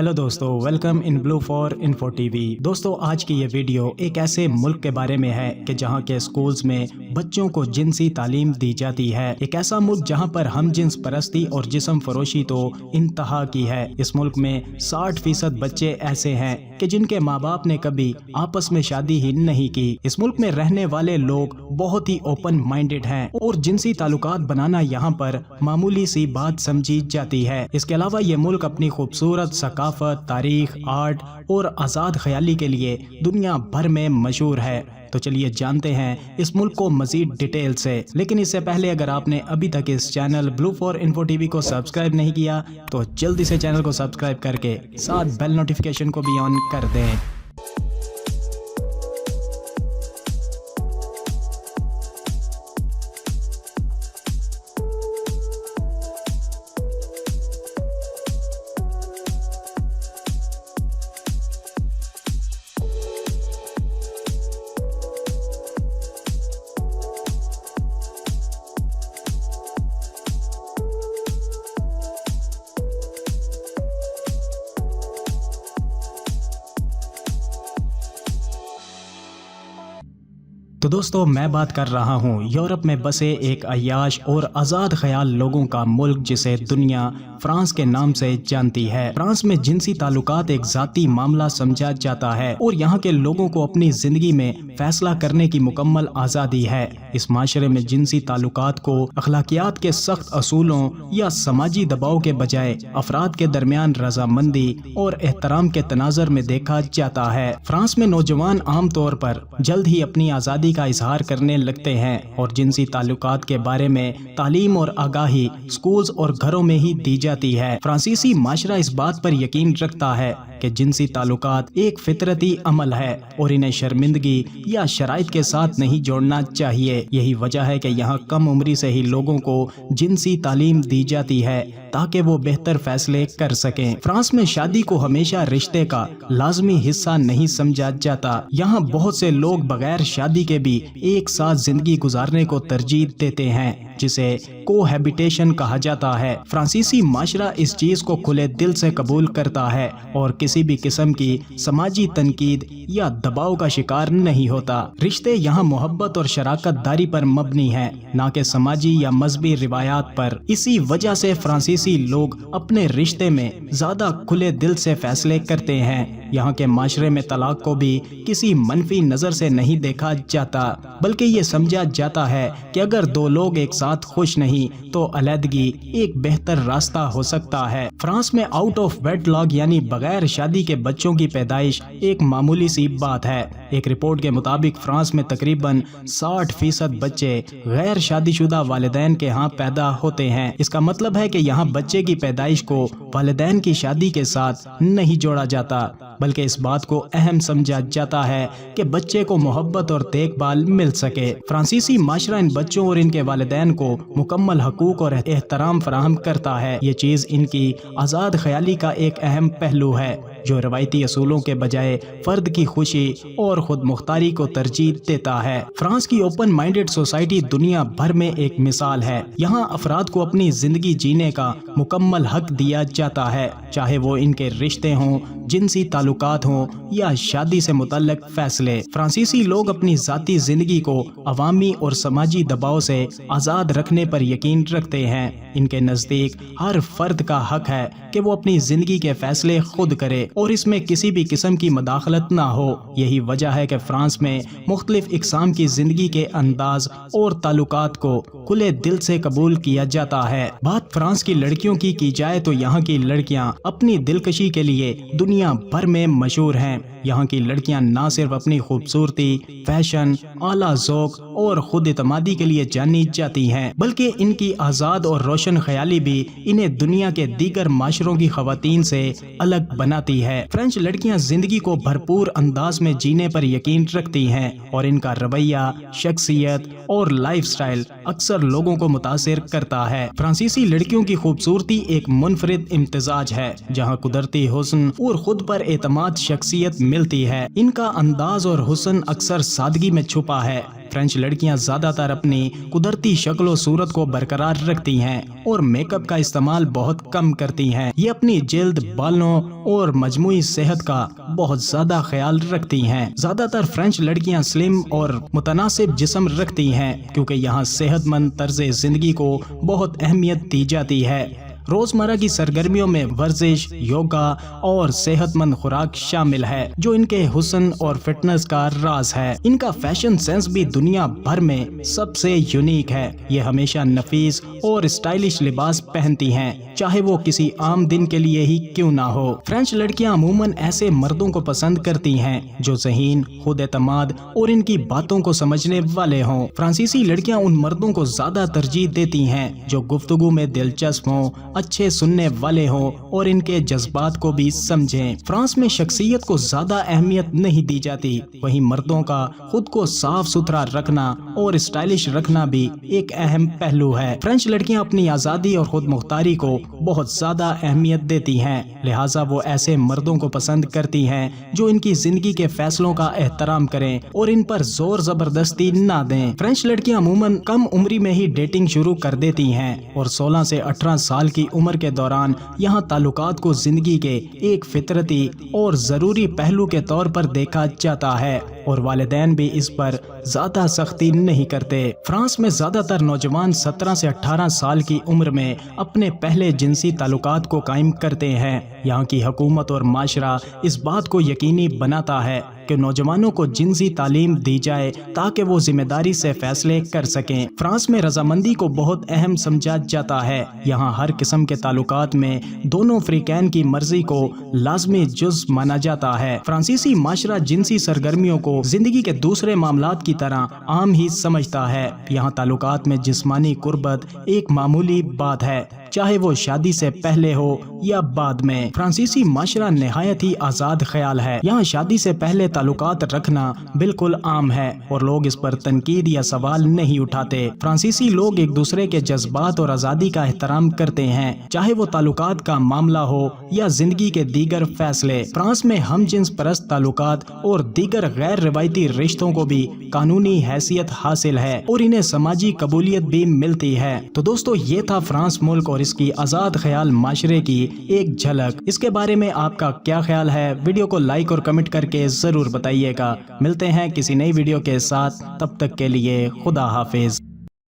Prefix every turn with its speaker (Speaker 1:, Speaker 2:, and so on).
Speaker 1: Hello दोस्तों, welcome in blue for info TV. दोस्तों, आज की ये वीडियो एक ऐसे मुल्क के बारे में है कि जहां के स्कूल्स में बच्चों को जिनसी तालीम दी जाती है। एक ऐसा मुल्क जहां पर हम जिन्स परस्ती और जिस्म फरोशी तो इंतहा की है। इस मुल्क में 60% बच्चे ऐसे हैं कि जिनके माँ बाप ने कभी आपस में शादी ही नहीं की। इस मुल्क में रहने वाले लोग बहुत ही ओपन माइंडेड हैं और जिनसी ताल्लुकात बनाना यहाँ पर मामूली सी बात समझी जाती है। इसके अलावा ये मुल्क अपनी खूबसूरत सकाफत, तारीख, आर्ट और आज़ाद ख्याली के लिए दुनिया भर में मशहूर है। तो चलिए जानते हैं इस मुल्क को मजीद डिटेल से। लेकिन इससे पहले अगर आपने अभी तक इस channel blue for info TV को सब्सक्राइब नहीं किया तो जल्दी से चैनल को सब्सक्राइब करके साथ बेल नोटिफिकेशन को भी ऑन कर दें। तो दोस्तों, मैं बात कर रहा हूँ यूरोप में बसे एक अय्याश और आज़ाद ख्याल लोगों का मुल्क जिसे दुनिया फ्रांस के नाम से जानती है। फ्रांस में जिनसी ताल्लुकात एक जाती मामला समझा जाता है और यहाँ के लोगों को अपनी जिंदगी में फैसला करने की मुकम्मल आज़ादी है। इस माशरे में जिनसी ताल्लुकात को अखलाकियात के सख्त असूलों या समाजी दबाव के बजाय अफराद के दरमियान रजामंदी और एहतराम के तनाजर में देखा जाता है। फ्रांस में नौजवान आम तौर पर जल्द ही अपनी आज़ादी का इजहार करने लगते हैं और जिनसी ताल्लुकात के बारे में तालीम और आगाही स्कूल्स और घरों में ही दी जाती है। फ्रांसीसी माशरा इस बात पर यकीन रखता है कि जिनसी ताल्लुकात एक फितरती अमल है और इन्हें शर्मिंदगी या शराइत के साथ नहीं जोड़ना चाहिए। यही वजह है कि यहाँ कम उम्री से ही लोगों को जिनसी तालीम दी जाती है ताकि वो बेहतर फैसले कर सकें। फ्रांस में शादी को हमेशा रिश्ते का लाजमी हिस्सा नहीं समझा जाता। यहाँ बहुत से लोग बगैर शादी के भी एक साथ जिंदगी गुजारने को तरजीह देते हैं, जिसे कोहैबिटेशन कहा जाता है। फ्रांसीसी माशरा इस चीज को खुले दिल से कबूल करता है और किसी भी किस्म की समाजी तनकीद या दबाव का शिकार नहीं होता। रिश्ते यहाँ मोहब्बत और शराकत दारी पर मबनी है, न कि समाजी या मजहबी रिवायात पर। इसी वजह से फ्रांसीसी लोग अपने रिश्ते में ज्यादा खुले दिल से फैसले करते हैं। यहाँ के माशरे में तलाक को भी किसी मनफी नजर से नहीं देखा जाता, बल्कि ये समझा जाता है कि अगर दो लोग एक साथ खुश नहीं तो अलहदगी एक बेहतर रास्ता हो सकता है। फ्रांस में आउट ऑफ वेडलॉक यानी बगैर शादी के बच्चों की पैदाइश एक मामूली सी बात है। एक रिपोर्ट के मुताबिक फ्रांस में तकरीबन 60% बच्चे गैर शादीशुदा वालिदैन के यहाँ पैदा होते हैं। इसका मतलब है कि यहाँ बच्चे की पैदाइश को वालिदैन की शादी के साथ नहीं जोड़ा जाता, बल्कि इस बात को अहम समझा जाता है कि बच्चे को मोहब्बत और देखभाल मिल सके। फ्रांसीसी माशरा इन बच्चों और इनके वालिदैन को मुकम्मल हकूक और एहतराम फराहम करता है। ये चीज़ इनकी आज़ाद ख्याली का एक अहम पहलू है जो रवायती असूलों के बजाय फर्द की खुशी और खुद मुख्तारी को तरजीह देता है। फ्रांस की ओपन माइंडेड सोसाइटी दुनिया भर में एक मिसाल है। यहाँ अफराद को अपनी जिंदगी जीने का मुकम्मल हक दिया जाता है, चाहे वो इनके रिश्ते हों, जिनसी ताल्लुकात हों या शादी से मुतल्लिक फैसले। फ्रांसीसी लोग अपनी जाती जिंदगी को अवामी और समाजी दबाव से आज़ाद रखने पर यकीन रखते हैं। इनके नज़दीक हर फर्द का हक है कि वो अपनी जिंदगी के फैसले खुद करे और इसमें किसी भी किस्म की मदाखलत ना हो। यही वजह है कि फ्रांस में मुख्तलिफ इकसाम की जिंदगी के अंदाज और ताल्लुकात को खुले दिल से कबूल किया जाता है। बात फ्रांस की लड़कियों की जाए तो यहाँ की लड़कियाँ अपनी दिलकशी के लिए दुनिया भर में मशहूर हैं। यहाँ की लड़कियाँ न सिर्फ अपनी खूबसूरती, फैशन, आला ज़ौक़ और खुद इत्मीनान के लिए जानी जाती हैं, बल्कि इनकी आज़ाद और रोशन ख्याली भी इन्हें दुनिया के दीगर माशरों की ख़वातीन से अलग बनाती है। फ्रेंच लड़कियां जिंदगी को भरपूर अंदाज में जीने पर यकीन रखती हैं और इनका रवैया, शख्सियत और लाइफस्टाइल अक्सर लोगों को मुतासिर करता है। फ्रांसीसी लड़कियों की खूबसूरती एक मुनफरिद इम्तिजाज है, जहां कुदरती हुस्न और खुद पर एतमाद शख्सियत मिलती है। इनका अंदाज और हुस्न अक्सर सादगी में छुपा है। فرینچ لڑکیاں زیادہ تر اپنی قدرتی شکل و صورت کو برقرار رکھتی ہیں اور میک اپ کا استعمال بہت کم کرتی ہیں۔ یہ اپنی جلد، بالوں اور مجموعی صحت کا بہت زیادہ خیال رکھتی ہیں۔ زیادہ تر فرینچ لڑکیاں سلم اور متناسب جسم رکھتی ہیں کیونکہ یہاں صحت مند طرز زندگی کو بہت اہمیت دی جاتی ہے۔ روزمرہ کی سرگرمیوں میں ورزش، یوگا اور صحت مند خوراک شامل ہے جو ان کے حسن اور فٹنس کا راز ہے۔ ان کا فیشن سینس بھی دنیا بھر میں سب سے یونیک ہے۔ یہ ہمیشہ نفیس اور اسٹائلش لباس پہنتی ہیں، چاہے وہ کسی عام دن کے لیے ہی کیوں نہ ہو۔ فرینچ لڑکیاں عموماً ایسے مردوں کو پسند کرتی ہیں جو ذہین، خود اعتماد اور ان کی باتوں کو سمجھنے والے ہوں۔ فرانسیسی لڑکیاں ان مردوں کو زیادہ ترجیح دیتی ہیں جو گفتگو میں دلچسپ ہوں، اچھے سننے والے ہوں اور ان کے جذبات کو بھی سمجھیں۔ فرانس میں شخصیت کو زیادہ اہمیت نہیں دی جاتی، وہیں مردوں کا خود کو صاف ستھرا رکھنا اور اسٹائلش رکھنا بھی ایک اہم پہلو ہے۔ فرینچ لڑکیاں اپنی آزادی اور خود مختاری کو بہت زیادہ اہمیت دیتی ہیں، لہٰذا وہ ایسے مردوں کو پسند کرتی ہیں جو ان کی زندگی کے فیصلوں کا احترام کریں اور ان پر زور زبردستی نہ دیں۔ فرینچ لڑکیاں عموماً کم عمری میں ہی ڈیٹنگ شروع کر دیتی ہیں اور 16 سے 18 سال کی عمر کے دوران یہاں تعلقات کو زندگی کے ایک فطرتی اور ضروری پہلو کے طور پر دیکھا جاتا ہے اور والدین بھی اس پر زیادہ سختی نہیں کرتے۔ فرانس میں زیادہ تر نوجوان 17 سے 18 سال کی عمر میں اپنے پہلے جنسی تعلقات کو قائم کرتے ہیں۔ یہاں کی حکومت اور معاشرہ اس بات کو یقینی بناتا ہے کہ نوجوانوں کو جنسی تعلیم دی جائے تاکہ وہ ذمہ داری سے فیصلے کر سکیں۔ فرانس میں رضامندی کو بہت اہم سمجھا جاتا ہے۔ یہاں ہر قسم کے تعلقات میں دونوں فریقین کی مرضی کو لازمی جز مانا جاتا ہے۔ فرانسیسی معاشرہ جنسی سرگرمیوں کو زندگی کے دوسرے معاملات کی طرح عام ہی سمجھتا ہے۔ یہاں تعلقات میں جسمانی قربت ایک معمولی بات ہے، چاہے وہ شادی سے پہلے ہو یا بعد میں۔ فرانسیسی معاشرہ نہایت ہی آزاد خیال ہے۔ یہاں شادی سے پہلے تعلقات رکھنا بالکل عام ہے اور لوگ اس پر تنقید یا سوال نہیں اٹھاتے۔ فرانسیسی لوگ ایک دوسرے کے جذبات اور آزادی کا احترام کرتے ہیں، چاہے وہ تعلقات کا معاملہ ہو یا زندگی کے دیگر فیصلے۔ فرانس میں ہم جنس پرست تعلقات اور دیگر غیر روایتی رشتوں کو بھی قانونی حیثیت حاصل ہے اور انہیں سماجی قبولیت بھی ملتی ہے۔ تو دوستو، یہ تھا فرانس ملک اور اس کی آزاد خیال معاشرے کی ایک جھلک۔ اس کے بارے میں آپ کا کیا خیال ہے؟ ویڈیو کو لائک اور کمنٹ کر کے ضرور بتائیے گا۔ ملتے ہیں کسی نئی ویڈیو کے ساتھ، تب تک کے لیے خدا حافظ۔